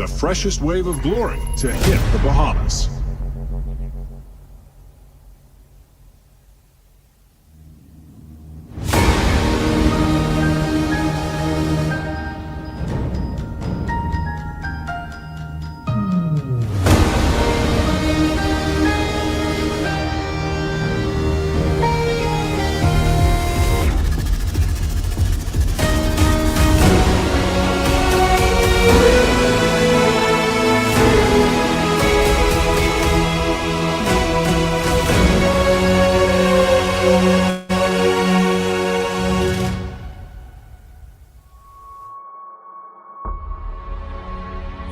the freshest wave of glory to hit the Bahamas.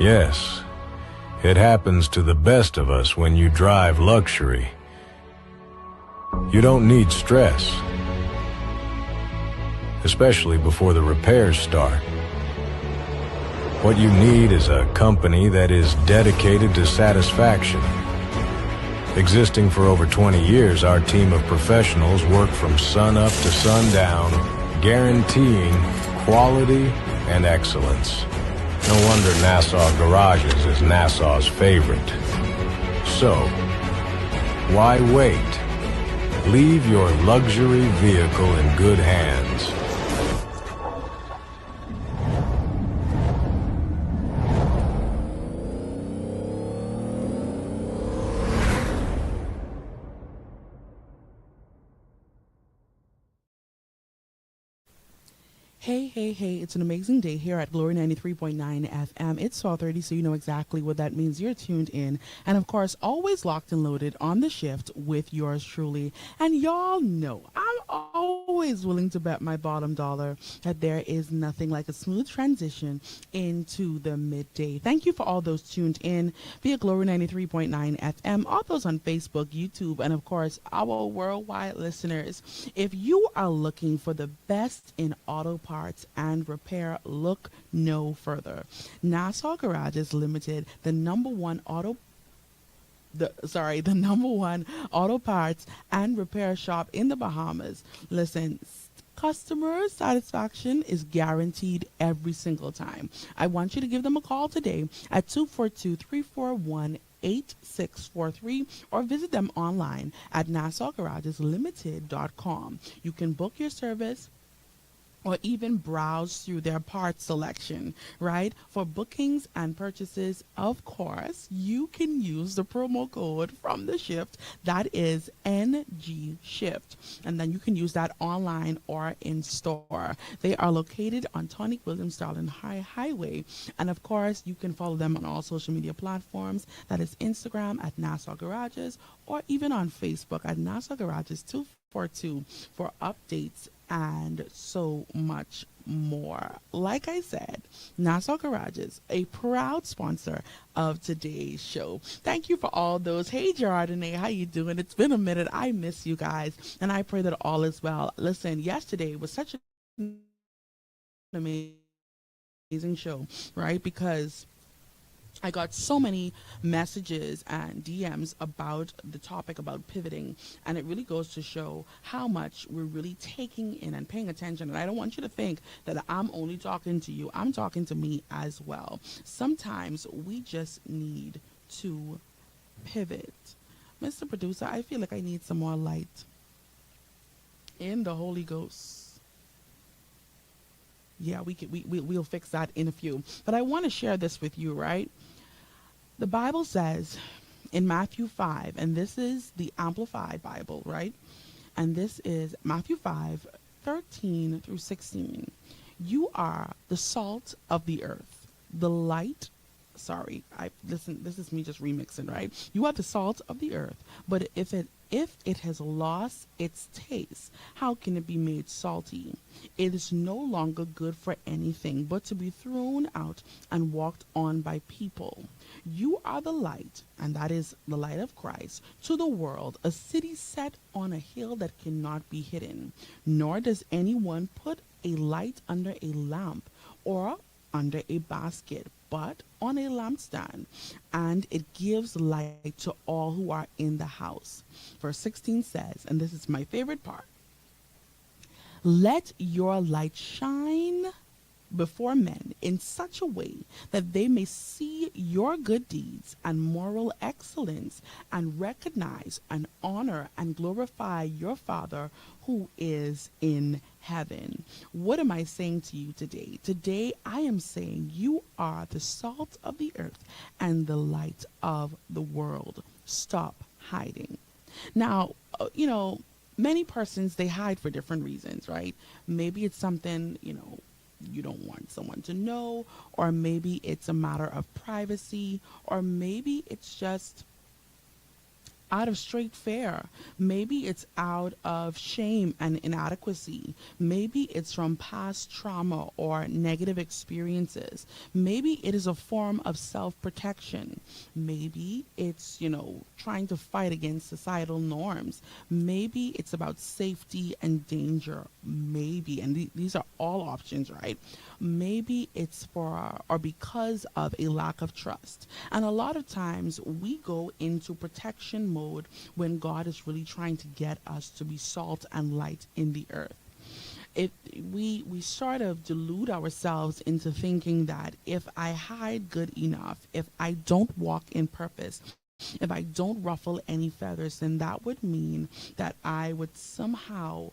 Yes, it happens to the best of us when you drive luxury. You don't need stress, especially before the repairs start. What you need is a company that is dedicated to satisfaction. Existing for over 20 years, our team of professionals work from sun up to sundown, guaranteeing quality and excellence. No wonder Nassau Garages is Nassau's favorite. So, why wait? Leave your luxury vehicle in good hands. Hey, it's an amazing day here at Glory 93.9 FM. It's 12:30, so you know exactly what that means. You're tuned in. And of course, always locked and loaded on the shift with yours truly. And y'all know, I'm always willing to bet my bottom dollar that there is nothing like a smooth transition into the midday. Thank you for all those tuned in via Glory 93.9 FM, all those on Facebook, YouTube, and of course, our worldwide listeners. If you are looking for the best in auto parts and repair, look no further. Nassau Garages Limited, the number one auto parts and repair shop in the Bahamas. Listen, customer satisfaction is guaranteed every single time. I want you to give them a call today at 242-341-8643 or visit them online at nassauGaragesLimited.com. You can book your service or even browse through their part selection, right? For bookings and purchases, of course, you can use the promo code from the shift. That is NG Shift. And then you can use that online or in store. They are located on Tonic William Starlin Highway. And of course, you can follow them on all social media platforms. That is Instagram at Nassau Garages or even on Facebook at Nassau Garages 242 for updates and so much more. Like I said, Nassau Garages, a proud sponsor of today's show. Thank you for all those. Hey, Joinae, how you doing? It's been a minute. I miss you guys, and I pray that all is well. Listen, yesterday was such an amazing show, right? Because I got so many messages and DMs about the topic about pivoting, and it really goes to show how much we're really taking in and paying attention. And I don't want you to think that I'm only talking to you. I'm talking to me as well. Sometimes we just need to pivot. Mr. Producer, I feel like I need some more light in the Holy Ghost. Yeah, we'll fix that in a few. But I want to share this with you, right? The Bible says in Matthew 5, and this is the Amplified Bible, right? And this is Matthew 5:13 through 16. You are the salt of the earth, the light. Sorry, this is me just remixing, right? You are the salt of the earth, but if it has lost its taste, how can it be made salty? It is no longer good for anything but to be thrown out and walked on by people. You are the light, and that is the light of Christ, to the world, a city set on a hill that cannot be hidden. Nor does anyone put a light under a lamp or under a basket, but on a lampstand, and it gives light to all who are in the house. Verse 16 says, and this is my favorite part, let your light shine before men in such a way that they may see your good deeds and moral excellence and recognize and honor and glorify your Father who is in heaven. What am I saying to you today? Today, I am saying you are the salt of the earth and the light of the world. Stop hiding. Now, many persons, they hide for different reasons, right? Maybe it's something, you don't want someone to know, or maybe it's a matter of privacy, or maybe it's just out of straight fare. Maybe it's out of shame and inadequacy. Maybe it's from past trauma or negative experiences. Maybe it is a form of self-protection. Maybe it's, trying to fight against societal norms. Maybe it's about safety and danger. Maybe, and these are all options, right? Maybe it's for or because of a lack of trust. And a lot of times we go into protection mode when God is really trying to get us to be salt and light in the earth. We sort of delude ourselves into thinking that if I hide good enough, if I don't walk in purpose, if I don't ruffle any feathers, then that would mean that I would somehow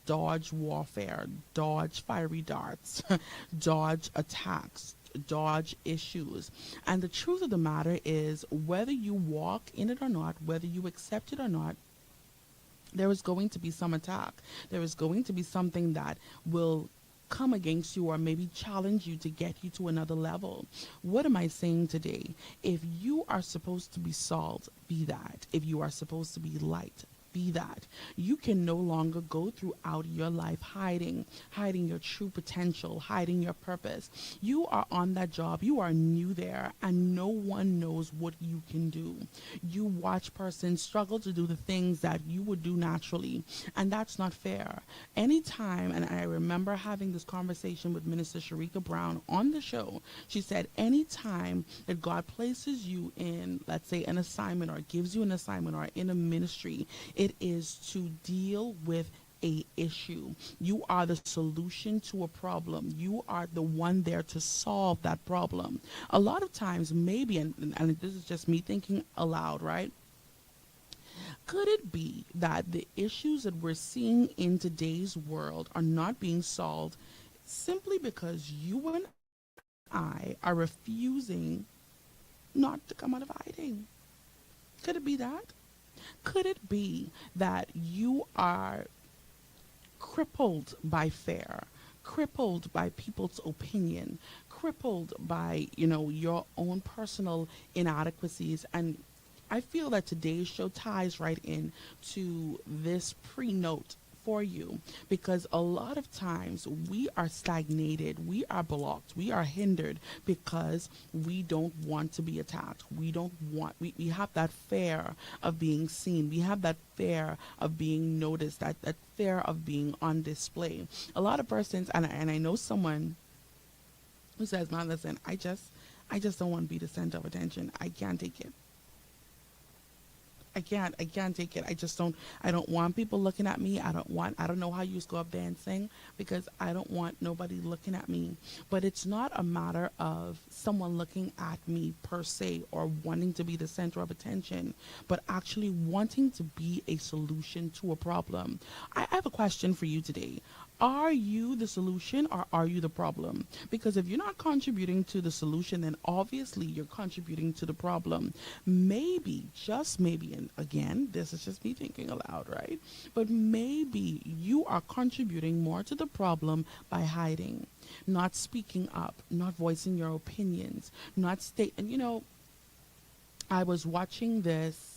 dodge warfare, dodge fiery darts, dodge attacks, dodge issues. And the truth of the matter is, whether you walk in it or not, whether you accept it or not, there is going to be some attack. There is going to be something that will come against you or maybe challenge you to get you to another level. What am I saying today? If you are supposed to be salt, be that. If you are supposed to be light, be that. You can no longer go throughout your life hiding your true potential, hiding your purpose. You are on that job, you are new there, and no one knows what you can do. You watch persons struggle to do the things that you would do naturally, and that's not fair. Anytime, and I remember having this conversation with Minister Sharika Brown on the show, she said anytime that God places you in, let's say, an assignment or gives you an assignment or in a ministry, it is to deal with a issue. You are the solution to a problem. You are the one there to solve that problem. A lot of times, maybe, and this is just me thinking aloud, right? Could it be that the issues that we're seeing in today's world are not being solved simply because you and I are refusing not to come out of hiding? Could it be that? Could it be that you are crippled by fear, crippled by people's opinion, crippled by, your own personal inadequacies? And I feel that today's show ties right in to this pre-note for you, because a lot of times we are stagnated, we are blocked, we are hindered because we don't want to be attacked. We have that fear of being seen. We have that fear of being noticed, that fear of being on display. A lot of persons, and I know someone who says, man, listen, I just don't want to be the center of attention. I can't take it. I can't take it. I don't want people looking at me. I don't know how you go up there and sing, because I don't want nobody looking at me. But it's not a matter of someone looking at me per se or wanting to be the center of attention, but actually wanting to be a solution to a problem. I have a question for you today. Are you the solution or are you the problem? Because if you're not contributing to the solution, then obviously you're contributing to the problem. Maybe, just maybe, and again, this is just me thinking aloud, right? But maybe you are contributing more to the problem by hiding, not speaking up, not voicing your opinions, and I was watching this.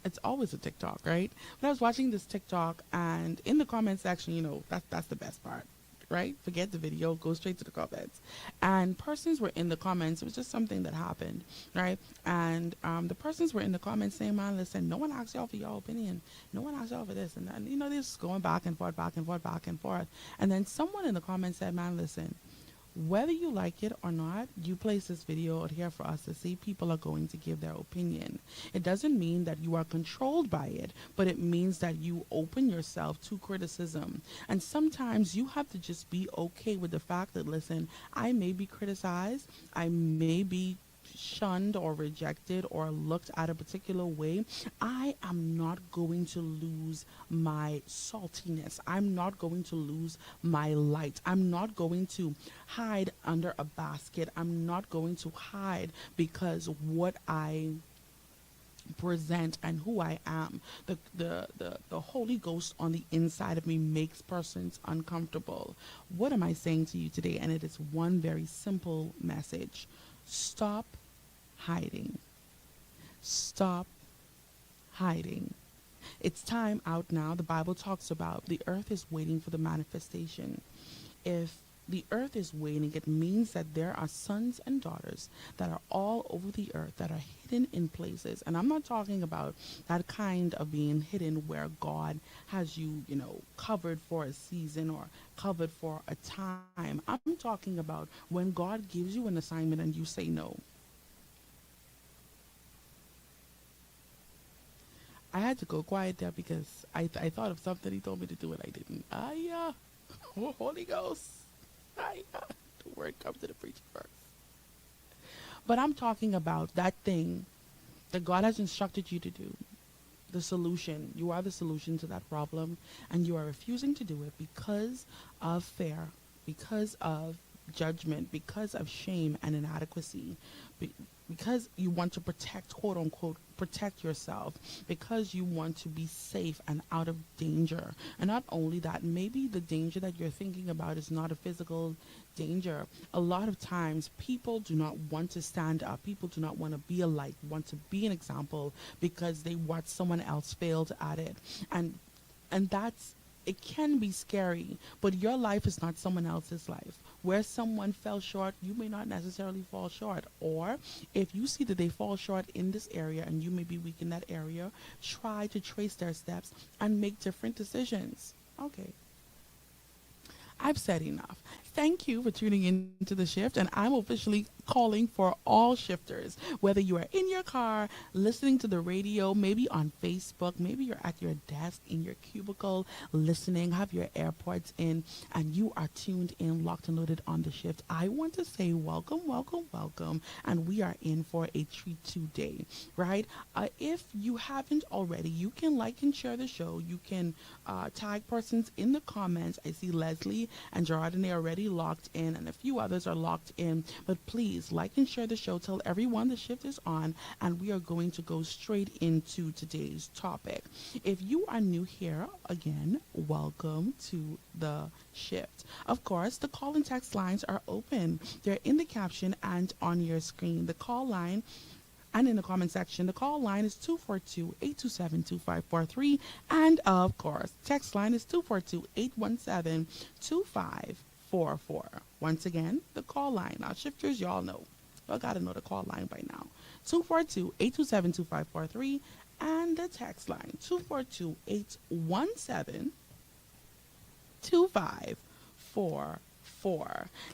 It's always a TikTok, right? But I was watching this TikTok, and in the comment section, that's the best part, right? Forget the video, go straight to the comments. And persons were in the comments. It was just something that happened, right? And the persons were in the comments saying, man, listen, no one asked y'all for your opinion. No one asked y'all for this. And this is going back and forth, back and forth, back and forth. And then someone in the comments said, man, listen, Whether you like it or not, you place this video out here for us to see. People are going to give their opinion. It doesn't mean that you are controlled by it, but it means that you open yourself to criticism. And sometimes you have to just be okay with the fact that, listen, I may be criticized, I may be shunned or rejected or looked at a particular way. I am not going to lose my saltiness. I'm not going to lose my light. I'm not going to hide under a basket. I'm not going to hide because what I present and who I am. The Holy Ghost on the inside of me makes persons uncomfortable. What am I saying to you today? And it is one very simple message. Stop hiding. Stop hiding. It's time out now. The Bible talks about the earth is waiting for the manifestation. If the earth is waiting, it means that there are sons and daughters that are all over the earth that are hidden in places. And I'm not talking about that kind of being hidden where God has you, covered for a season or covered for a time. I'm talking about when God gives you an assignment and you say no. I had to go quiet there because I thought of something he told me to do and I didn't. Holy Ghost. The word comes to the preacher first. But I'm talking about that thing that God has instructed you to do. The solution. You are the solution to that problem, and you are refusing to do it because of fear, because of judgment, because of shame and inadequacy, because you want to protect, quote unquote, protect yourself, because you want to be safe and out of danger. And not only that, maybe the danger that you're thinking about is not a physical danger. A lot of times people do not want to stand up. People do not want to be a light, want to be an example because they watch someone else fail at it. And that's, it can be scary, but your life is not someone else's life. Where someone fell short, you may not necessarily fall short. Or if you see that they fall short in this area and you may be weak in that area, try to trace their steps and make different decisions. Okay. I've said enough. Thank you for tuning in to The Shift, and I'm officially calling for all shifters, whether you are in your car, listening to the radio, maybe on Facebook, maybe you're at your desk, in your cubicle, listening, have your AirPods in, and you are tuned in, locked and loaded on The Shift. I want to say welcome, welcome, welcome, and we are in for a treat today, right? If you haven't already, you can like and share the show. You can tag persons in the comments. I see Leslie and Gerard, and they are already locked in, and a few others are locked in, but please like and share the show. Tell everyone The Shift is on, and we are going to go straight into today's topic. If you are new here, again, welcome to The Shift. Of course, the call and text lines are open. They're in the caption and on your screen. The call line and in the comment section, the call line is 242-827-2543. And of course, text line is 242-817-2544. Once again, the call line. Now, shifters, y'all know. Y'all got to know the call line by now. 242-827-2543. And the text line, 242-817-2544.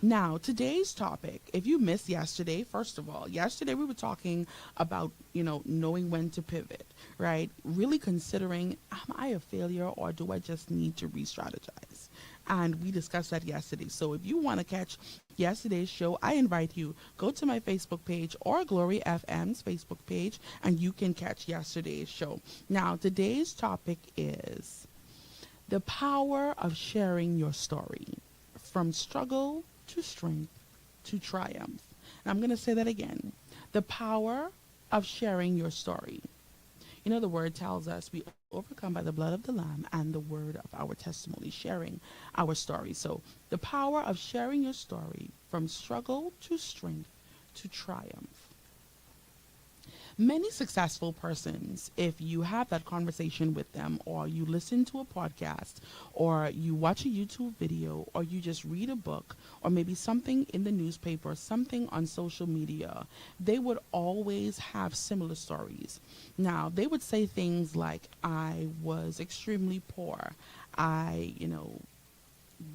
Now, today's topic, if you missed yesterday, first of all, yesterday we were talking about, knowing when to pivot, right? Really considering, am I a failure or do I just need to re-strategize? And we discussed that yesterday. So if you want to catch yesterday's show, I invite you, go to my Facebook page or Glory FM's Facebook page, and you can catch yesterday's show. Now, today's topic is the power of sharing your story. From struggle to strength to triumph. And I'm going to say that again. The power of sharing your story. The word tells us we overcome by the blood of the Lamb and the word of our testimony, sharing our story. So the power of sharing your story from struggle to strength to triumph. Many successful persons, if you have that conversation with them, or you listen to a podcast, or you watch a YouTube video, or you just read a book, or maybe something in the newspaper, something on social media, they would always have similar stories. Now, they would say things like, I was extremely poor. I,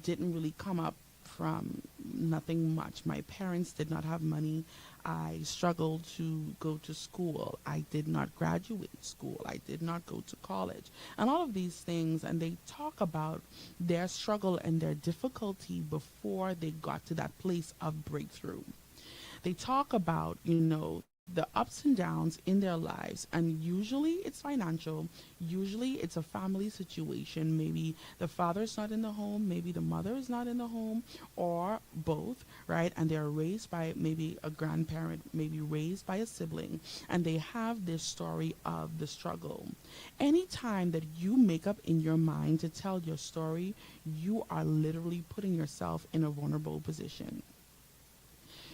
didn't really come up from nothing much. My parents did not have money. I struggled to go to school. I did not graduate school. I did not go to college. And all of these things, and they talk about their struggle and their difficulty before they got to that place of breakthrough. They talk about, the ups and downs in their lives, and usually it's financial, usually it's a family situation. Maybe the father's not in the home, maybe the mother is not in the home, or both, right? And they're raised by maybe a grandparent, maybe raised by a sibling, and they have this story of the struggle. Anytime that you make up in your mind to tell your story, you are literally putting yourself in a vulnerable position.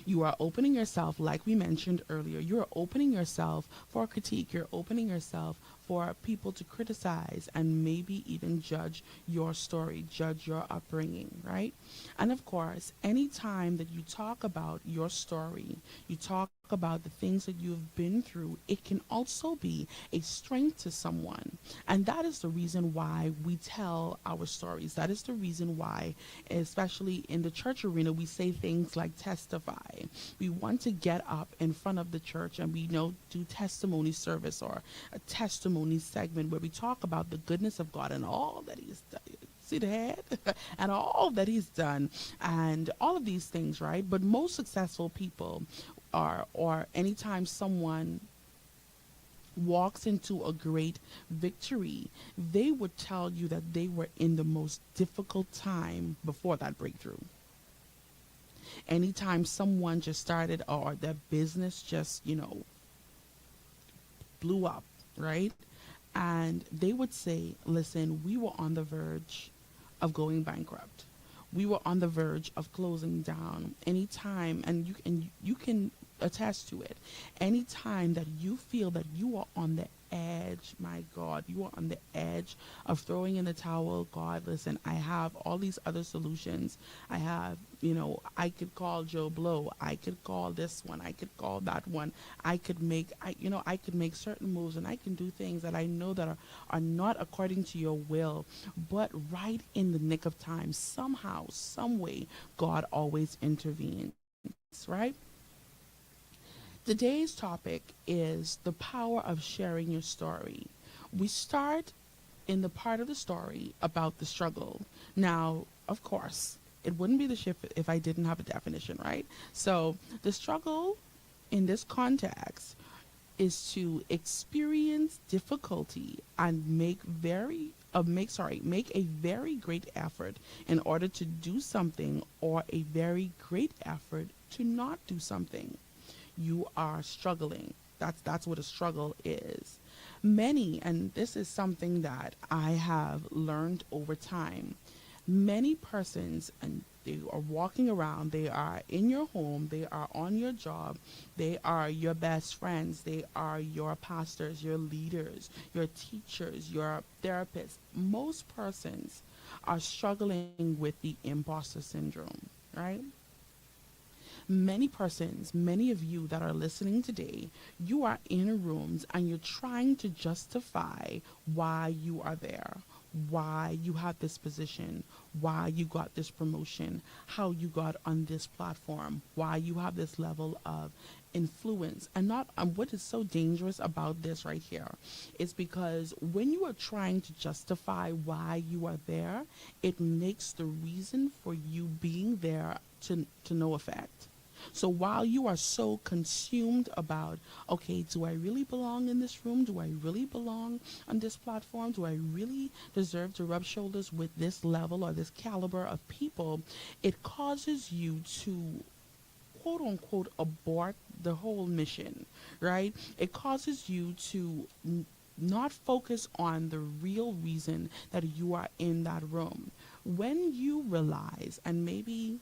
You are opening yourself, like we mentioned earlier, you are opening yourself for critique. You're opening yourself for people to criticize and maybe even judge your story, judge your upbringing, right? And of course, anytime that you talk about your story, you talk about the things that you've been through, it can also be a strength to someone. And that is the reason why we tell our stories. That is the reason why, especially in the church arena, we say things like testify. We want to get up in front of the church and we do testimony service or a testimony segment where we talk about the goodness of God and all that He's done. See the head? And all that He's done and all of these things, right? But most successful people or anytime someone walks into a great victory, they would tell you that they were in the most difficult time before that breakthrough. Anytime someone just started or their business just, blew up, right? And they would say, listen, we were on the verge of going bankrupt. We were on the verge of closing down. Anytime, and you can attest to it, anytime that you feel that you are on the edge, my God, you are on the edge of throwing in the towel. God, listen, I have all these other solutions. I have, I could call Joe Blow. I could call this one. I could call that one. I could make certain moves, and I can do things that I know that are not according to your will. But right in the nick of time, somehow, some way, God always intervenes, right? Today's topic is the power of sharing your story. We start in the part of the story about the struggle. Now, of course, it wouldn't be the shift if I didn't have a definition, right? So the struggle in this context is to experience difficulty and make a very great effort in order to do something, or a very great effort to not do something. You are struggling. That's what a struggle is. Many, and this is something that I have learned over time, many persons, and they are walking around, they are in your home, they are on your job, they are your best friends, they are your pastors, your leaders, your teachers, your therapists. Most persons are struggling with the imposter syndrome, right? Many persons, many of you that are listening today, you are in rooms and you're trying to justify why you are there, why you have this position, why you got this promotion, how you got on this platform, why you have this level of influence. And not what is so dangerous about this right here is because when you are trying to justify why you are there, it makes the reason for you being there to no effect. So while you are so consumed about, okay, do I really belong in this room? Do I really belong on this platform? Do I really deserve to rub shoulders with this level or this caliber of people? It causes you to, quote unquote, abort the whole mission, right? It causes you to not focus on the real reason that you are in that room. When you realize, and maybe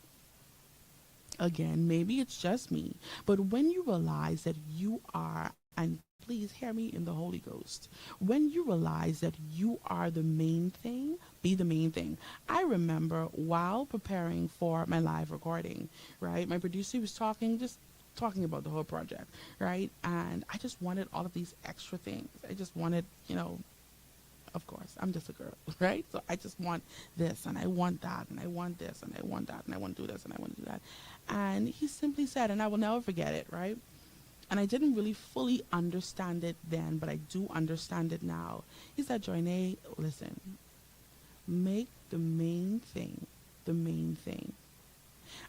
it's just me, but when you realize that you are, and please hear me in the Holy Ghost, when you realize that you are the main thing, be the main thing. I remember while preparing for my live recording, right, my producer was talking about the whole project, right, and I just wanted all of these extra things. I just wanted, Of course, I'm just a girl, right? So I just want this and I want that and I want this and I want that and I want to do this and I want to do that. And he simply said, and I will never forget it, right? And I didn't really fully understand it then, but I do understand it now. He said, Joinae, listen, make the main thing the main thing.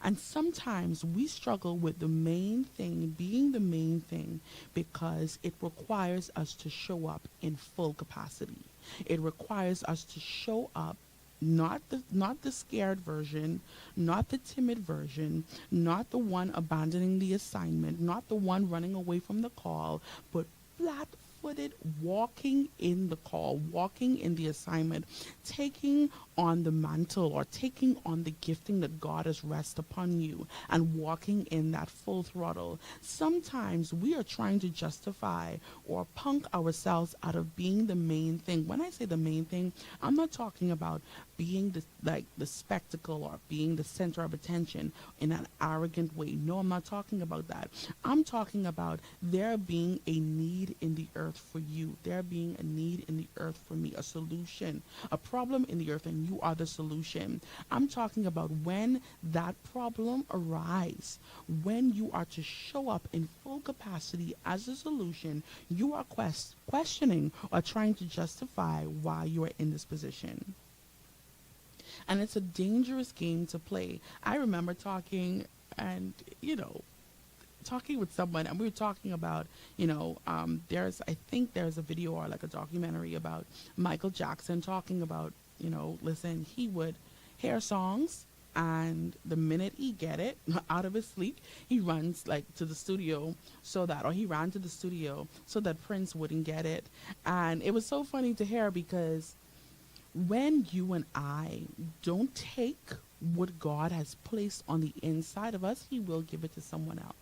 And sometimes we struggle with the main thing being the main thing because it requires us to show up in full capacity. It requires us to show up, not the scared version, not the timid version, not the one abandoning the assignment, not the one running away from the call, but flat-footed, walking in the call, walking in the assignment, taking on the mantle or taking on the gifting that God has rest upon you and walking in that full throttle. Sometimes we are trying to justify or punk ourselves out of being the main thing. When I say the main thing, I'm not talking about being the spectacle or being the center of attention in an arrogant way. No, I'm not talking about that. I'm talking about there being a need in the earth for you. There being a need in the earth for me, a solution, a problem in the earth, and you are the solution. I'm talking about when that problem arises, when you are to show up in full capacity as a solution, you are questioning or trying to justify why you are in this position. And it's a dangerous game to play. I remember talking with someone, and we were talking about, I think there's a video or like a documentary about Michael Jackson talking about, listen, he would hear songs, and the minute he get it out of his sleep, he runs to the studio he ran to the studio so that Prince wouldn't get it. And it was so funny to hear, because when you and I don't take what God has placed on the inside of us, he will give it to someone else.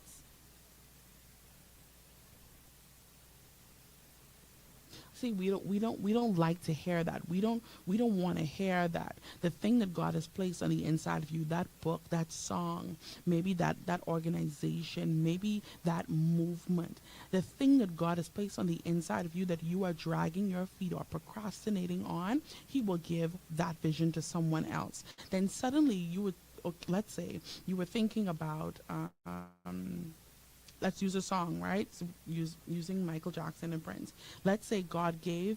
See, we don't like to hear that. We don't want to hear that. The thing that God has placed on the inside of you, that book, that song, maybe that organization, maybe that movement, the thing that God has placed on the inside of you that you are dragging your feet or procrastinating on, he will give that vision to someone else. Then suddenly you would, let's say you were thinking about, let's use a song, right? So using Michael Jackson and Prince. Let's say God gave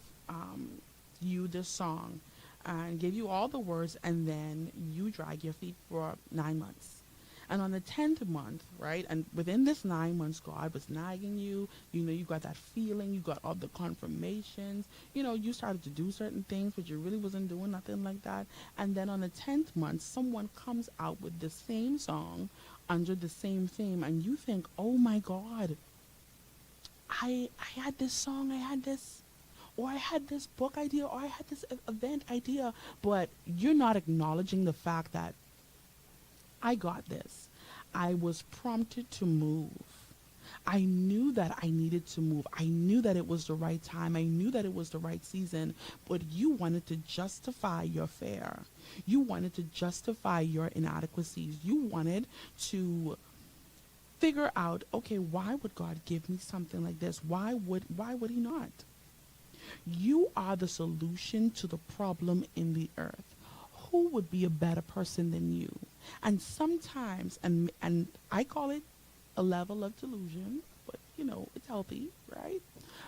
you this song and gave you all the words, and then you drag your feet for 9 months. And on the 10th month, right, and within this 9 months, God was nagging you. You got that feeling. You got all the confirmations. You started to do certain things, but you really wasn't doing nothing like that. And then on the 10th month, someone comes out with the same song under the same theme, and you think, oh my God, I had this song, I had this, or I had this book idea, or I had this event idea, but you're not acknowledging the fact that I got this. I was prompted to move. I knew that I needed to move. I knew that it was the right time. I knew that it was the right season. But you wanted to justify your fear. You wanted to justify your inadequacies. You wanted to figure out, okay, why would God give me something like this? Why would he not? You are the solution to the problem in the earth. Who would be a better person than you? And sometimes, and I call it a level of delusion, but it's healthy, right?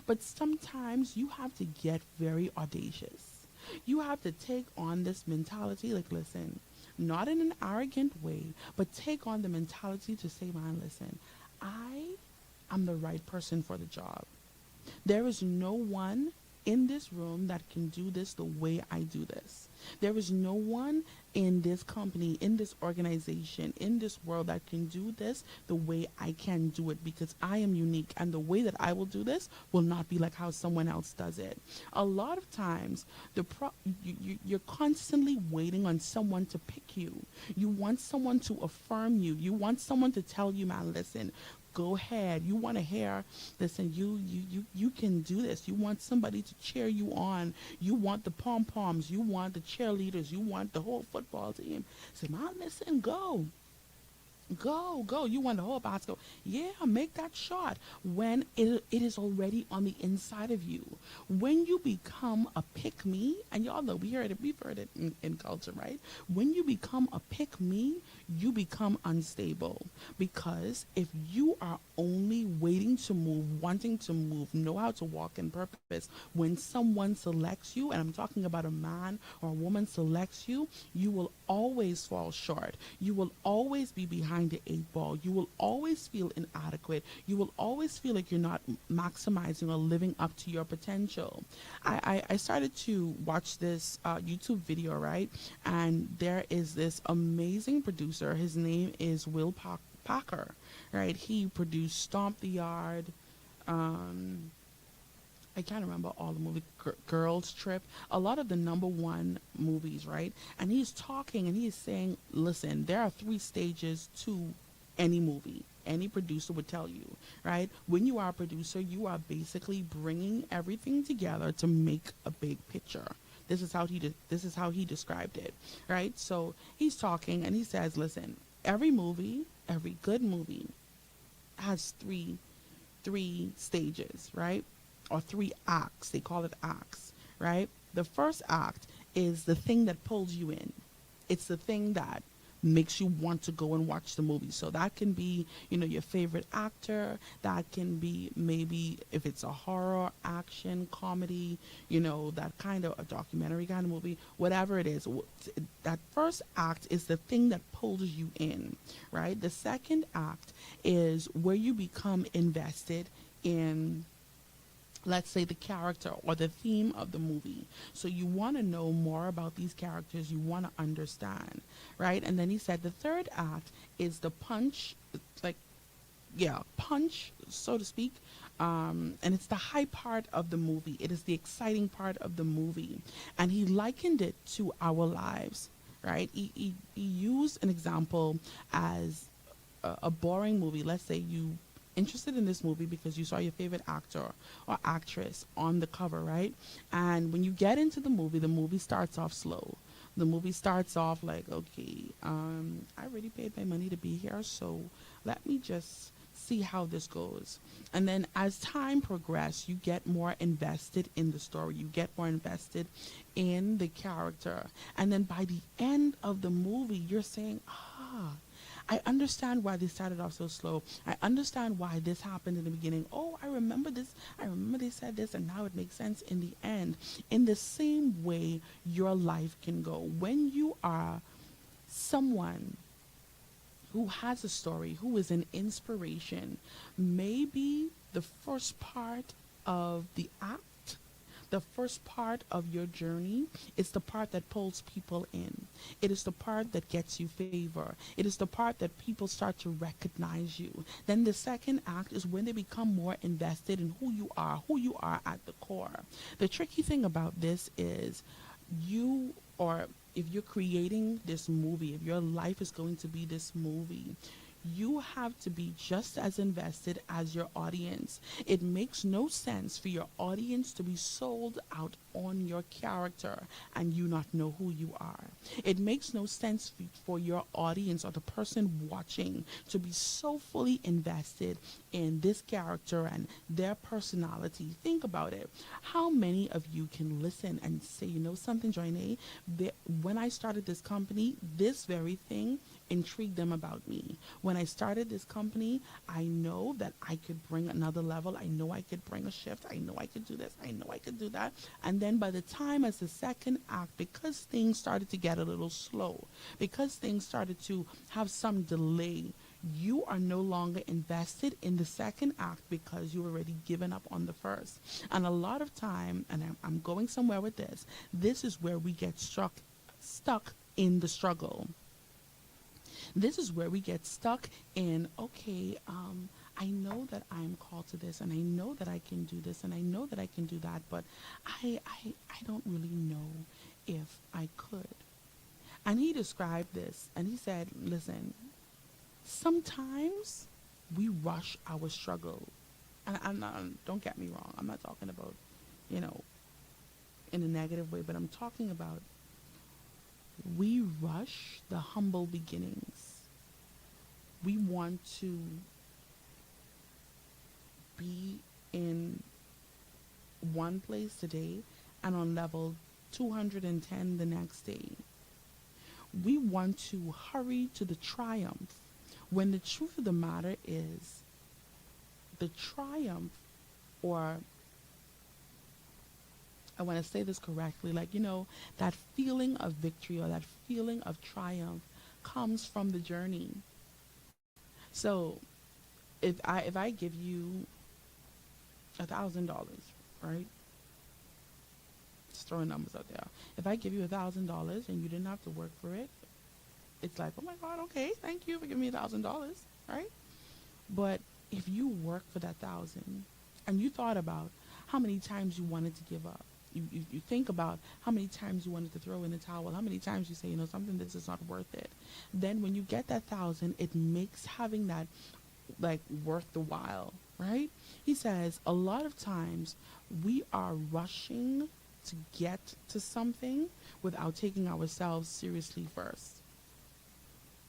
But sometimes you have to get very audacious. You have to take on this mentality, listen, not in an arrogant way, but take on the mentality to say, man, listen, I am the right person for the job. There is no one in this room that can do this the way I do this. There is no one in this company, in this organization, in this world that can do this the way I can do it, because I am unique, and the way that I will do this will not be like how someone else does it. A lot of times, you're constantly waiting on someone to pick you. You want someone to affirm you. You want someone to tell you, man, listen, go ahead. You want to hear, listen, you can do this. You want somebody to cheer you on. You want the pom-poms. You want the cheerleaders. You want the whole football team. Say, man, listen, go. Go. You want the whole basket. Yeah, make that shot when it is already on the inside of you. When you become a pick me, and y'all know we've heard it in culture, right? When you become a pick me, you become unstable. Because if you are only waiting to move, wanting to move, know how to walk in purpose, when someone selects you, and I'm talking about a man or a woman selects you, you will always fall short. You will always be behind the eight ball. You will always feel inadequate. You will always feel like you're not maximizing or living up to your potential. I started to watch this YouTube video, right? And there is this amazing producer. His name is Packer, right? He produced Stomp the Yard. I can't remember all the movie Girls Trip, a lot of the number one movies, right? And he's talking and he's saying, listen, there are 3 stages to any movie. Any producer would tell you, right? When you are a producer, you are basically bringing everything together to make a big picture. This is how he described it, right? So he's talking and he says, listen, every good movie has three stages, right? Or 3 acts. They call it acts, right? The first act is the thing that pulls you in. It's the thing that makes you want to go and watch the movie. So that can be, your favorite actor. That can be maybe if it's a horror, action, comedy, that kind of a documentary kind of movie, whatever it is. That first act is the thing that pulls you in, right? The second act is where you become invested in, let's say, the character or the theme of the movie. So you want to know more about these characters. You want to understand, right? And then he said the third act is the punch, punch, so to speak. And it's the high part of the movie. It is the exciting part of the movie. And he likened it to our lives, right? He used an example as a boring movie. Let's say you interested in this movie because you saw your favorite actor or actress on the cover, right? And when you get into the movie starts off slow. The movie starts off like, okay, I already paid my money to be here, so let me just see how this goes. And then as time progresses, you get more invested in the story. You get more invested in the character. And then by the end of the movie, you're saying, I understand why they started off so slow. I understand why this happened in the beginning. Oh, I remember this. I remember they said this, and now it makes sense in the end. In the same way, your life can go. When you are someone who has a story, who is an inspiration, maybe the first part of the act, the first part of your journey is the part that pulls people in. It is the part that gets you favor. It is the part that people start to recognize you. Then the second act is when they become more invested in who you are at the core. The tricky thing about this is if you're creating this movie, if your life is going to be this movie, you have to be just as invested as your audience. It makes no sense for your audience to be sold out on your character and you not know who you are. It makes no sense for your audience or the person watching to be so fully invested in this character and their personality. Think about it. How many of you can listen and say, something, Joinae? When I started this company, this very thing intrigued them about me. When I started this company, I know that I could bring another level. I know I could bring a shift. I know I could do this. I know I could do that. And then by the time as the second act, because things started to get a little slow, because things started to have some delay, you are no longer invested in the second act because you've already given up on the first. And a lot of time, and I'm going somewhere with this is where we get stuck in the struggle. This is where we get stuck in, okay, I know that I'm called to this, and I know that I can do this, and I know that I can do that, but I don't really know if I could. And he described this, and he said, listen, sometimes we rush our struggle. And don't get me wrong, I'm not talking about, in a negative way, but I'm talking about we rush the humble beginnings. We want to be in one place today and on level 210 the next day. We want to hurry to the triumph when the truth of the matter is the triumph, or I want to say this correctly, like, that feeling of victory or that feeling of triumph comes from the journey. So if I give you $1,000, right? Just throwing numbers out there. If I give you $1,000 and you didn't have to work for it, it's like, oh my God, okay, thank you for giving me $1,000, right? But if you work for that 1,000 and you thought about how many times you wanted to give up, you think about how many times you wanted to throw in the towel, how many times you say, something this is not worth it. Then when you get that 1,000, it makes having that like worth the while, right? He says a lot of times we are rushing to get to something without taking ourselves seriously first.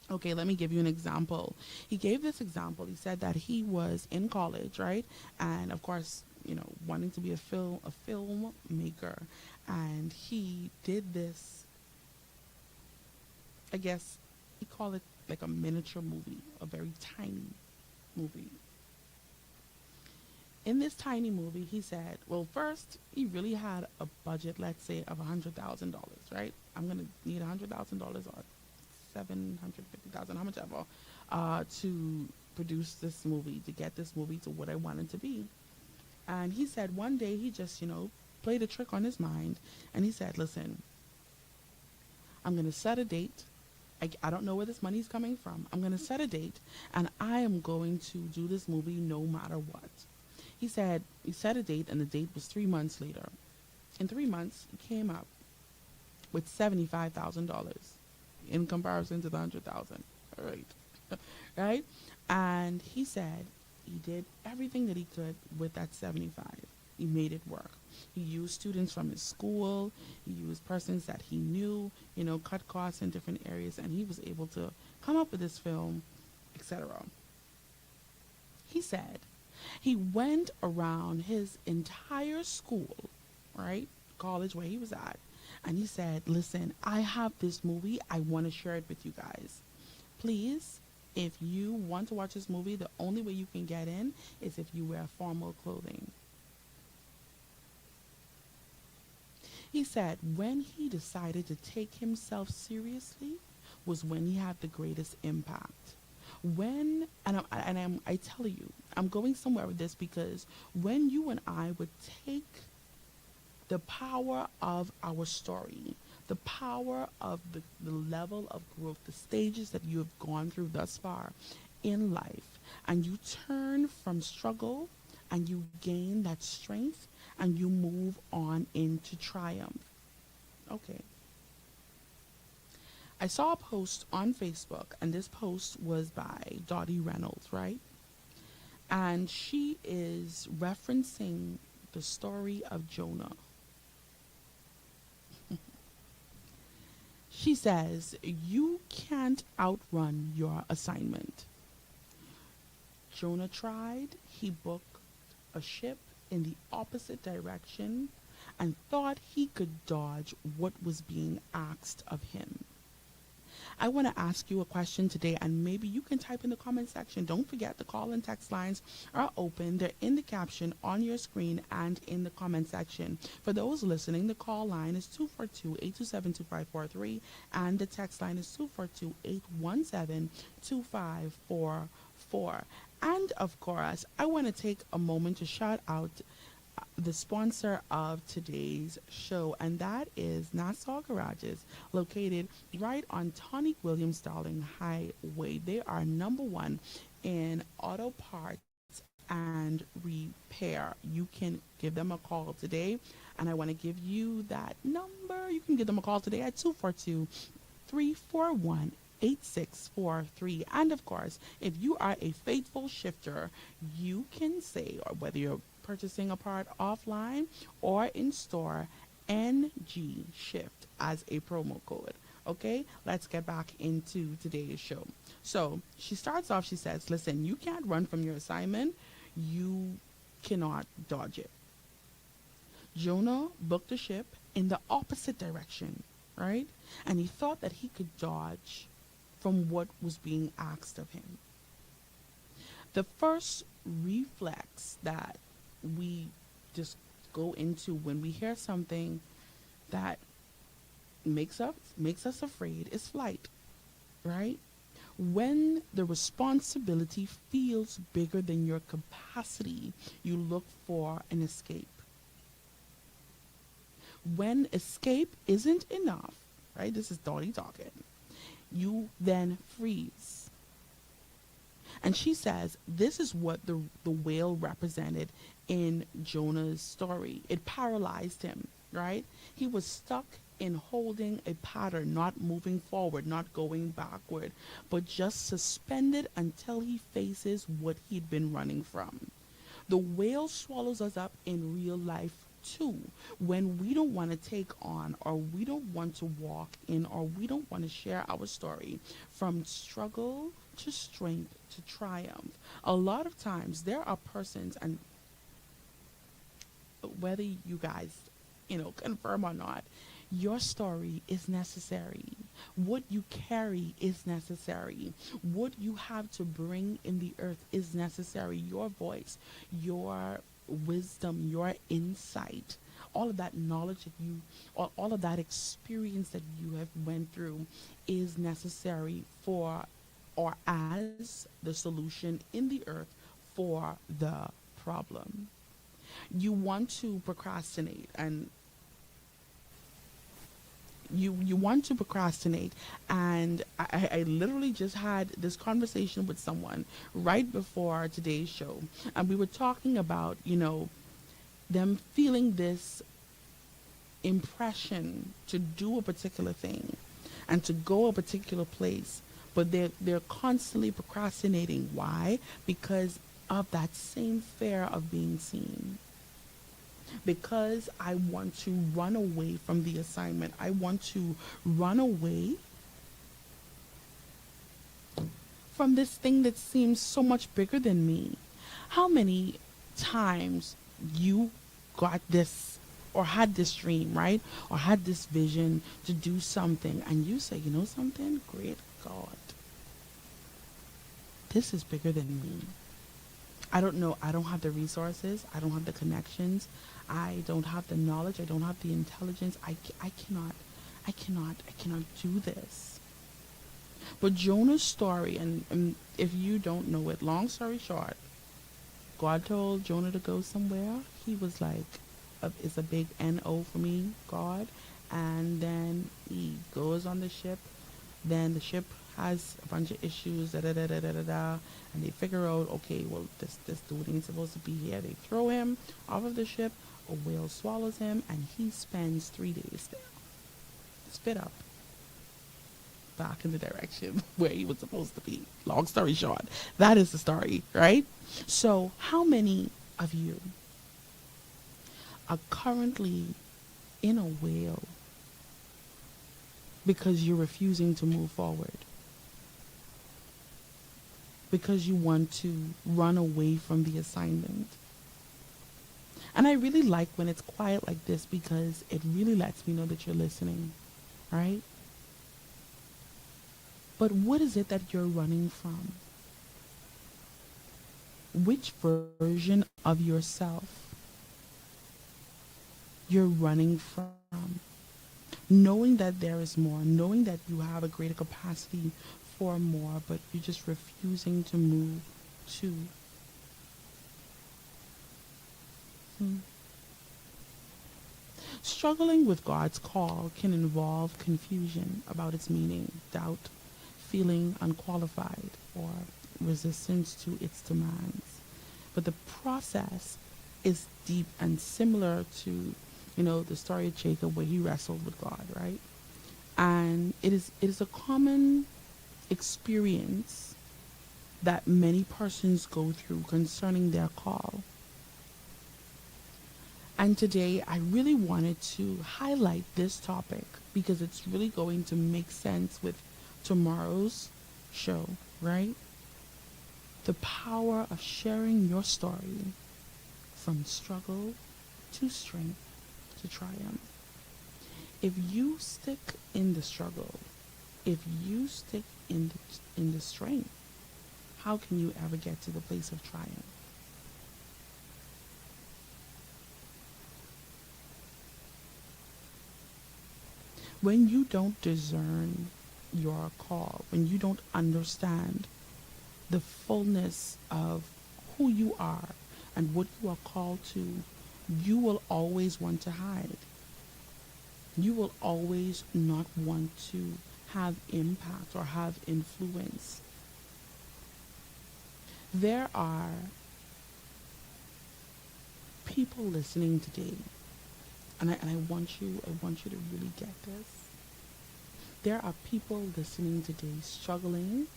Okay, let me give you an example. He gave this example. He said that he was in college, right? And of course, wanting to be a filmmaker. And he did this, I guess he called it like a miniature movie, a very tiny movie. In this tiny movie, he said, well, first, he really had a budget, let's say, of $100,000, right? I'm going to need $100,000 or $750,000, how much ever, to produce this movie, to get this movie to what I want it to be. And he said one day he just, played a trick on his mind. And he said, listen, I'm going to set a date. I don't know where this money's coming from. I'm going to set a date, and I am going to do this movie no matter what. He said he set a date, and the date was 3 months later. In 3 months, he came up with $75,000 in comparison to the 100,000. All right. Right? And he said he did everything that he could with that 75. He made it work. He used students from his school. He used persons that he knew, cut costs in different areas, and he was able to come up with this film, etc. He said he went around his entire school, right, college where he was at, and he said, listen, I have this movie. I want to share it with you guys. Please, if you want to watch this movie, the only way you can get in is if you wear formal clothing. He said when he decided to take himself seriously was when he had the greatest impact. I tell you, I'm going somewhere with this because when you and I would take the power of our story, the power of the level of growth, the stages that you have gone through thus far in life, and you turn from struggle and you gain that strength and you move on into triumph. Okay. I saw a post on Facebook, and this post was by Dottie Reynolds, right? And she is referencing the story of Jonah. She says, you can't outrun your assignment. Jonah tried. He booked a ship in the opposite direction and thought he could dodge what was being asked of him. I want to ask you a question today, and maybe you can type in the comment section. Don't forget the call and text lines are open. They're in the caption on your screen and in the comment section. For those listening, the call line is 242-827-2543 and the text line is 242-817-2544. And of course, I want to take a moment to shout out the sponsor of today's show, and that is Nassau Garages, located right on Tonic Williams Darling Highway. They are number one in auto parts and repair. You can give them a call today, and I want to give you that number. You can give them a call today at 242-341-8643. And of course, if you are a faithful shifter, you can say, or whether you're purchasing a part offline or in store, NG Shift as a promo code. Okay, let's get back into today's show. So she starts off, she says, listen, you can't run from your assignment. You cannot dodge it. Jonah booked a ship in the opposite direction, right? And he thought that he could dodge from what was being asked of him. The first reflex that we just go into when we hear something that makes us afraid is flight, right? When the responsibility feels bigger than your capacity, you look for an escape. When escape isn't enough, right? This is Dottie talking. You then freeze. And she says this is what the whale represented in Jonah's story. It paralyzed him, right? He was stuck in holding a pattern, not moving forward, not going backward, but just suspended until he faces what he'd been running from. The whale swallows us up in real life too, when we don't want to take on, or we don't want to walk in, or we don't want to share our story from struggle to strength to triumph. A lot of times there are persons, and whether you guys, confirm or not, your story is necessary. What you carry is necessary. What you have to bring in the earth is necessary. Your voice, your wisdom, your insight, all of that knowledge that you, all of that experience that you have went through is necessary for, or as the solution in the earth for the problem. You want to procrastinate, and you want to procrastinate, and I literally just had this conversation with someone right before today's show, and we were talking about them feeling this impression to do a particular thing and to go a particular place, but they're constantly procrastinating. Why? Because of that same fear of being seen. Because I want to run away from the assignment. I want to run away from this thing that seems so much bigger than me. How many times you got this or had this dream, right? Or had this vision to do something, and you say, something? Great God, this is bigger than me. I don't know. I don't have the resources. I don't have the connections. I don't have the knowledge. I don't have the intelligence. I cannot do this. But Jonah's story, and if you don't know it, long story short, God told Jonah to go somewhere. He was like, it's a big N-O for me, God. And then he goes on the ship. Then the ship has a bunch of issues, and they figure out, okay, well, this dude ain't supposed to be here. They throw him off of the ship, a whale swallows him, and he spends 3 days there, spit up, back in the direction where he was supposed to be. Long story short, that is the story, right? So how many of you are currently in a whale because you're refusing to move forward? Because you want to run away from the assignment. And I really like when it's quiet like this, because it really lets me know that you're listening, right? But what is it that you're running from? Which version of yourself you're running from? Knowing that there is more, knowing that you have a greater capacity for more, but you're just refusing to move to. Struggling with God's call can involve confusion about its meaning, doubt, feeling unqualified, or resistance to its demands. But the process is deep and similar to, the story of Jacob, where he wrestled with God, right? And it is a common experience that many persons go through concerning their call. And today I really wanted to highlight this topic because it's really going to make sense with tomorrow's show, right? The power of sharing your story from struggle to strength to triumph. If you stick in the struggle, if you stick in the strength, how can you ever get to the place of triumph? When you don't discern your call, when you don't understand the fullness of who you are and what you are called to, you will always want to hide. You will always not want to have impact or have influence. There are people listening today, and I want you to really get this. There are people listening today struggling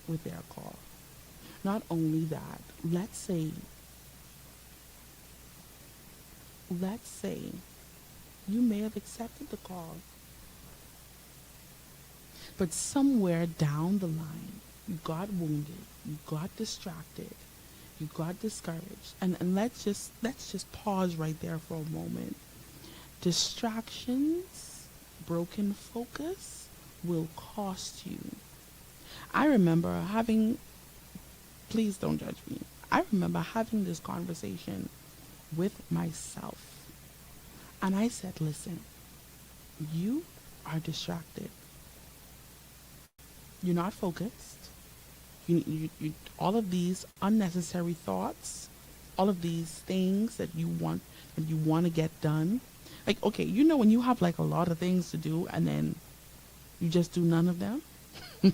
with their call. Not only that, let's say you may have accepted the call, but somewhere down the line, you got wounded, you got distracted, you got discouraged. And let's just pause right there for a moment. Distractions, broken focus will cost you. I remember please don't judge me. I remember having this conversation with myself. And I said, listen, you are distracted. You're not focused. You all of these unnecessary thoughts, all of these things that you want to get done. Like, okay, when you have like a lot of things to do and then you just do none of them? Is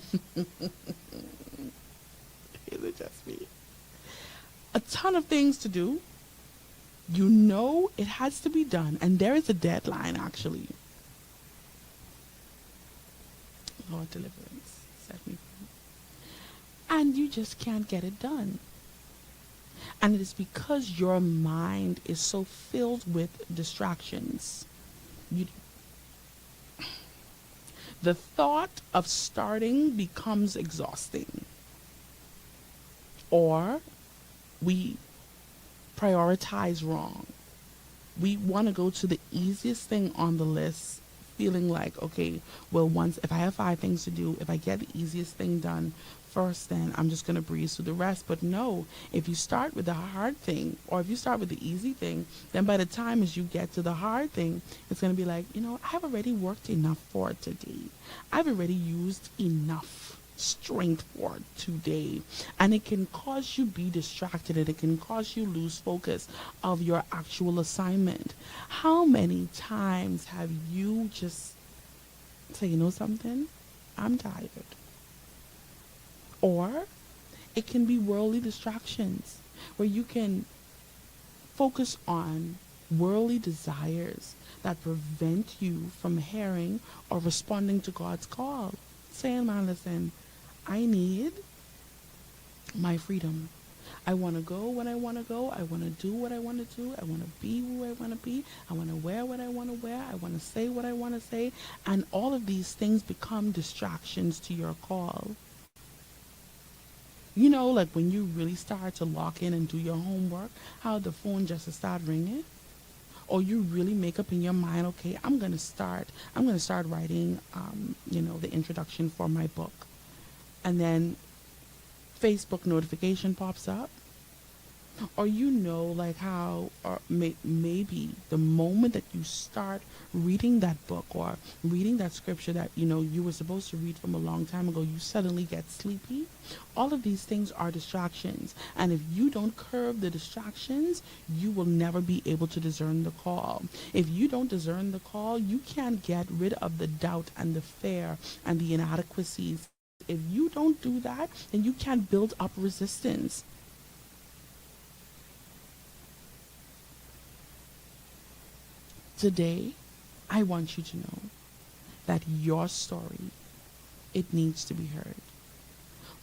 it just me? A ton of things to do. It has to be done, and there is a deadline actually. Lord, deliverance, set me free. And you just can't get it done. And it is because your mind is so filled with distractions. The thought of starting becomes exhausting. Or we prioritize wrong. We want to go to the easiest thing on the list, feeling like, okay, well, if I have 5 things to do, if I get the easiest thing done first, then I'm just going to breeze through the rest. But no, if you start with the hard thing, or if you start with the easy thing, then by the time as you get to the hard thing, it's going to be like, I've already worked enough for today. I've already used enough strength for today. And it can cause you be distracted, and it can cause you lose focus of your actual assignment. How many times have you just say, something? I'm tired. Or it can be worldly distractions where you can focus on worldly desires that prevent you from hearing or responding to God's call. Saying, man, listen, I need my freedom. I want to go when I want to go. I want to do what I want to do. I want to be who I want to be. I want to wear what I want to wear. I want to say what I want to say. And all of these things become distractions to your call. Like when you really start to lock in and do your homework, how the phone just start ringing. Or you really make up in your mind, okay, I'm going to start writing, the introduction for my book. And then Facebook notification pops up. Or like how, or maybe the moment that you start reading that book or reading that scripture that, you were supposed to read from a long time ago, you suddenly get sleepy. All of these things are distractions. And if you don't curb the distractions, you will never be able to discern the call. If you don't discern the call, you can't get rid of the doubt and the fear and the inadequacies. If you don't do that, then you can't build up resistance. Today, I want you to know that your story, it needs to be heard.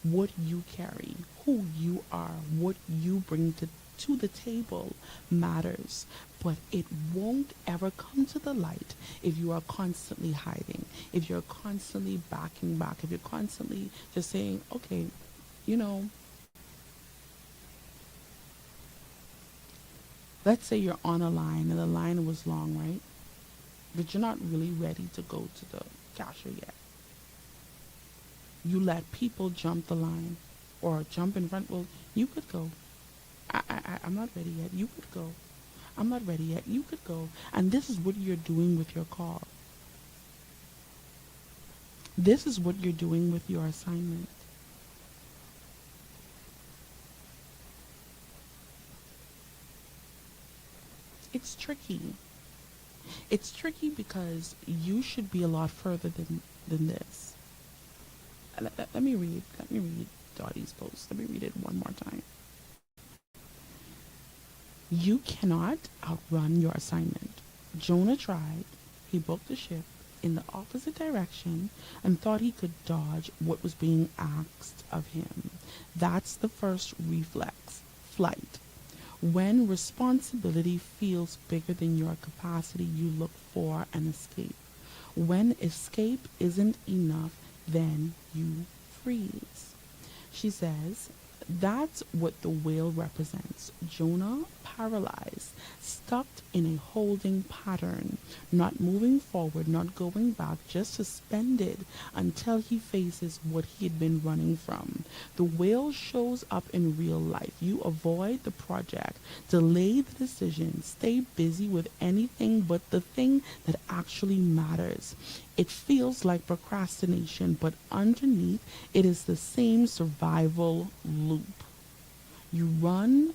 What you carry, who you are, what you bring to to the table matters, but it won't ever come to the light if you are constantly hiding, if you're constantly backing back, if you're constantly just saying, okay, you know, let's say you're on a line and the line was long, right? But you're not really ready to go to the cashier yet. You let people jump the line or jump in front. Well, you could go. I'm not ready yet. You could go. I'm not ready yet. You could go. And this is what you're doing with your call. This is what you're doing with your assignment. It's tricky. It's tricky because you should be a lot further than this. Let me read Dottie's post. Let me read it one more time. You cannot outrun your assignment. Jonah tried. He booked the ship in the opposite direction and thought he could dodge what was being asked of him. That's the first reflex, flight. When responsibility feels bigger than your capacity, you look for an escape. When escape isn't enough, then you freeze. She says, that's what the whale represents. Jonah, paralyzed, stuck in a holding pattern, not moving forward, not going back, just suspended until he faces what he had been running from. The whale shows up in real life. You avoid the project, delay the decision, stay busy with anything but the thing that actually matters. It feels like procrastination, but underneath it is the same survival loop. You run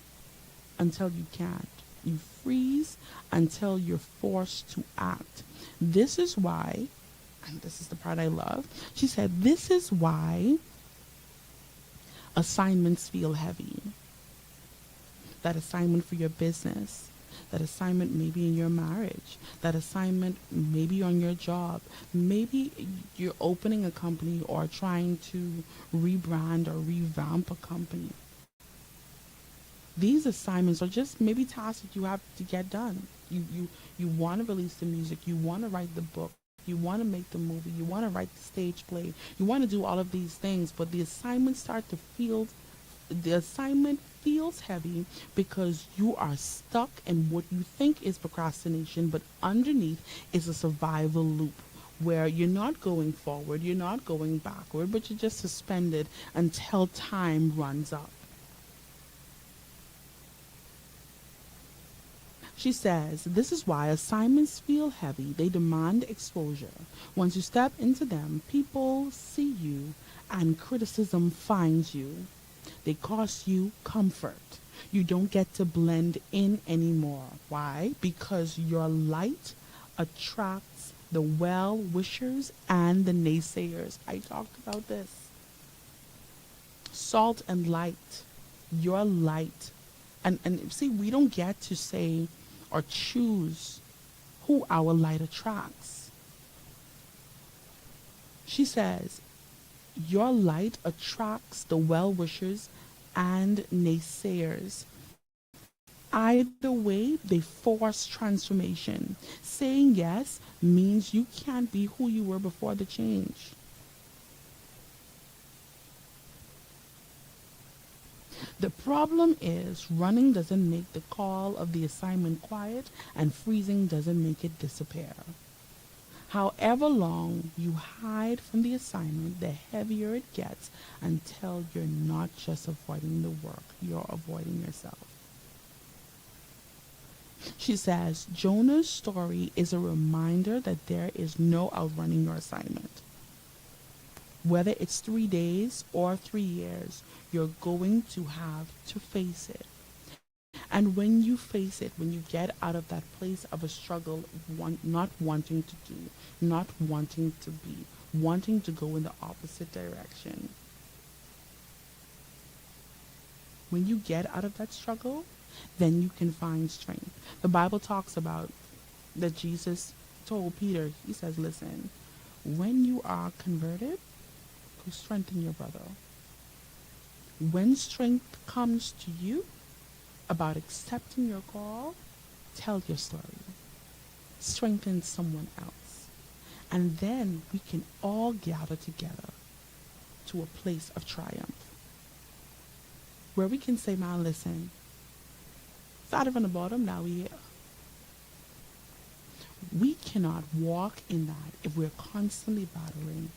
until you can't. You freeze until you're forced to act. This is why, and this is the part I love, she said, this is why assignments feel heavy. That assignment for your business, that assignment maybe in your marriage, that assignment maybe on your job, maybe you're opening a company or trying to rebrand or revamp a company. These assignments are just maybe tasks that you have to get done. You want to release the music, you want to write the book, you want to make the movie, you want to write the stage play, you want to do all of these things, but the assignment feels heavy because you are stuck in what you think is procrastination, but underneath is a survival loop where you're not going forward, you're not going backward, but you're just suspended until time runs up. She says, this is why assignments feel heavy. They demand exposure. Once you step into them, people see you and criticism finds you. They cost you comfort. You don't get to blend in anymore. Why? Because your light attracts the well-wishers and the naysayers. I talked about this. Salt and light. Your light. And see, we don't get to say or choose who our light attracts. She says, your light attracts the well-wishers and naysayers. Either way, they force transformation. Saying yes means you can't be who you were before the change. The problem is running doesn't make the call of the assignment quiet, and freezing doesn't make it disappear. However long you hide from the assignment, the heavier it gets until you're not just avoiding the work, you're avoiding yourself. She says, Jonah's story is a reminder that there is no outrunning your assignment. Whether it's 3 days or 3 years, you're going to have to face it. And when you face it, when you get out of that place of a struggle, not wanting to do, not wanting to be, wanting to go in the opposite direction, when you get out of that struggle, then you can find strength. The Bible talks about that Jesus told Peter, he says, listen, when you are converted, go strengthen your brother. When strength comes to you, about accepting your call, tell your story. Strengthen someone else. And then we can all gather together to a place of triumph, where we can say, man, listen, started from the bottom, now we're here. We cannot walk in that if we're constantly battling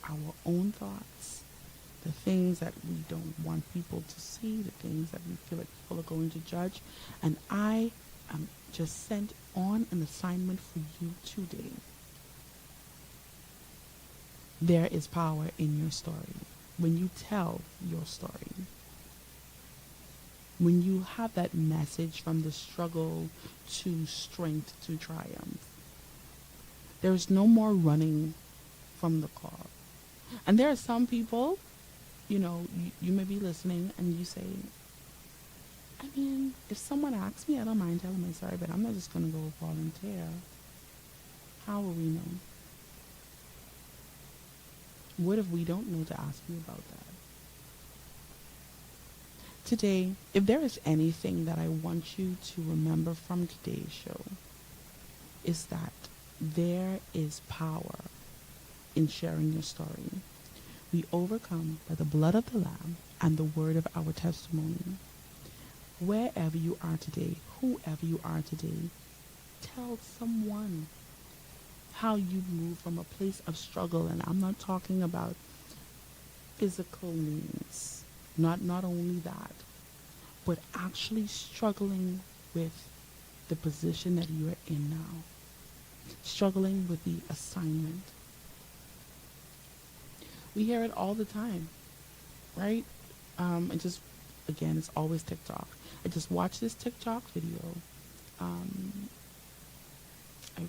our own thoughts, the things that we don't want people to see, the things that we feel like people are going to judge. And I am just sent on an assignment for you today. There is power in your story. When you tell your story, when you have that message from the struggle to strength to triumph, there's no more running from the call. And there are some people, you may be listening and you say, I mean, if someone asks me, I don't mind telling my story, but I'm not just going to go volunteer. How will we know? What if we don't know to ask you about that? Today, if there is anything that I want you to remember from today's show, is that there is power in sharing your story. We overcome by the blood of the Lamb and the word of our testimony. Wherever you are today, whoever you are today, tell someone how you move from a place of struggle. And I'm not talking about physical means, not only that, but actually struggling with the position that you are in now, struggling with the assignment. We hear it all the time, right? And just, again, it's always TikTok. I just watched this TikTok video. I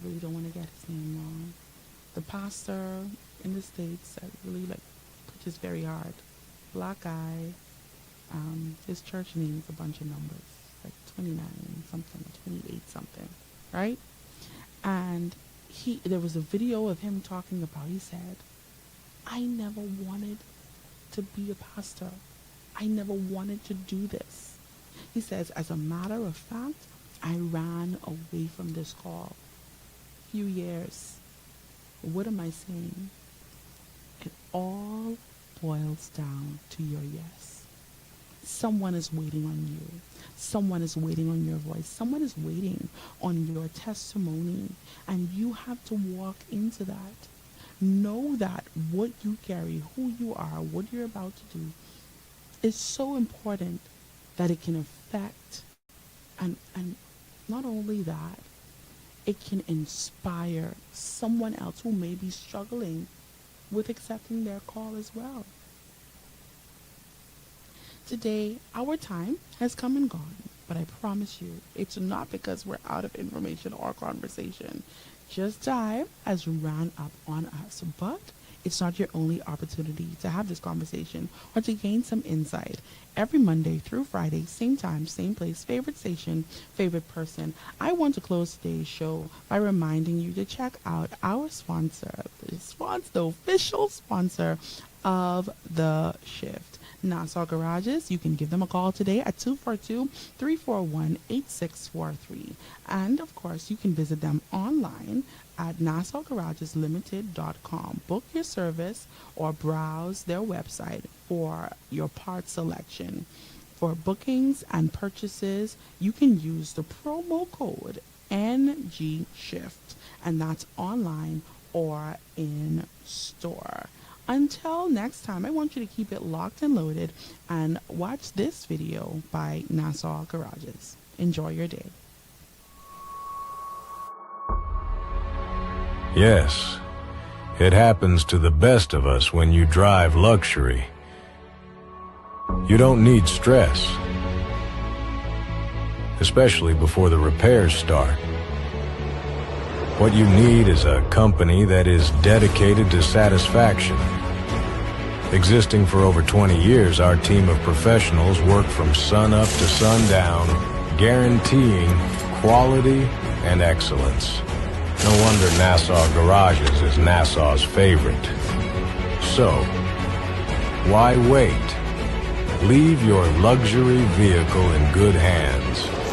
really don't want to get his name wrong. The pastor in the States that really pushes very hard. Black guy. His church name is a bunch of numbers, like 29 something, 28 something, right? And there was a video of him talking about, he said, I never wanted to be a pastor. I never wanted to do this. He says, as a matter of fact, I ran away from this call. Few years. What am I saying? It all boils down to your yes. Someone is waiting on you. Someone is waiting on your voice. Someone is waiting on your testimony. And you have to walk into that. Know that what you carry, who you are, what you're about to do is so important that it can affect and not only that, it can inspire someone else who may be struggling with accepting their call as well. Today, our time has come and gone, but I promise you, it's not because we're out of information or conversation. Just time has ran up on us, but it's not your only opportunity to have this conversation or to gain some insight. Every Monday through Friday, same time, same place, favorite station, favorite person. I want to close today's show by reminding you to check out our sponsor, the official sponsor of The Shift, Nassau Garages. You can give them a call today at 242-341-8643. And of course, you can visit them online at NassauGaragesLimited.com. Book your service or browse their website for your part selection. For bookings and purchases, you can use the promo code NGShift, and that's online or in store. Until next time, I want you to keep it locked and loaded and watch this video by Nassau Garages. Enjoy your day. Yes, it happens to the best of us when you drive luxury. You don't need stress, especially before the repairs start. What you need is a company that is dedicated to satisfaction. Existing for over 20 years, our team of professionals work from sun up to sundown, guaranteeing quality and excellence. No wonder Nassau Garages is Nassau's favorite. So, why wait? Leave your luxury vehicle in good hands.